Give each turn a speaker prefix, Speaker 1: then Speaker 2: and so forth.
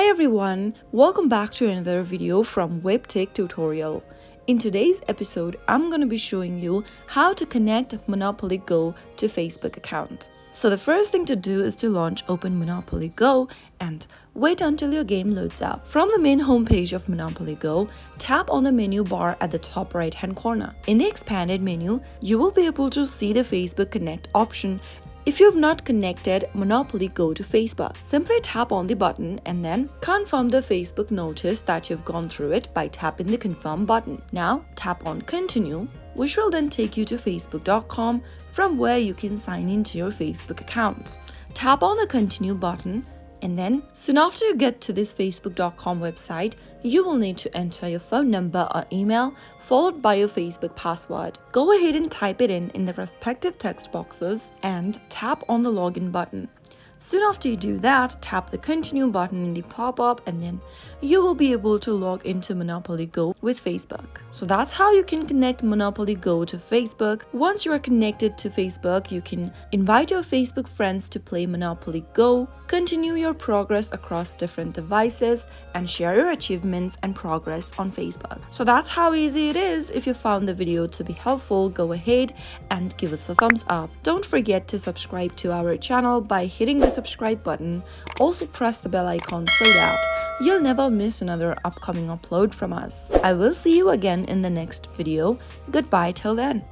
Speaker 1: Hi everyone, welcome back to another video from Webtech Tutorial. In today's episode, I'm going to be showing you how to connect Monopoly Go to Facebook account. So the first thing to do is to launch Open Monopoly Go and wait until your game loads up. From the main homepage of Monopoly Go, tap on the menu bar at the top right hand corner. In the expanded menu, you will be able to see the Facebook Connect option. If you have not connected Monopoly Go to Facebook, simply tap on the button and then confirm the Facebook notice that you've gone through it by tapping the confirm button. Now tap on continue, which will then take you to facebook.com from where you can sign into your Facebook account. Tap on the continue button and then soon after you get to this facebook.com website, you will need to enter your phone number or email followed by your Facebook password. Go ahead and type it in the respective text boxes and tap on the login button. Soon after you do that, tap the continue button in the pop-up and then you will be able to log into Monopoly Go with Facebook. So that's how you can connect Monopoly Go to Facebook. Once you are connected to Facebook, you can invite your Facebook friends to play Monopoly Go, continue your progress across different devices, and share your achievements and progress on Facebook. So that's how easy it is. If you found the video to be helpful, go ahead and give us a thumbs up. Don't forget to subscribe to our channel by hitting the subscribe button. Also press the bell icon so that you'll never miss another upcoming upload from us. I will see you again in the next video. Goodbye till then.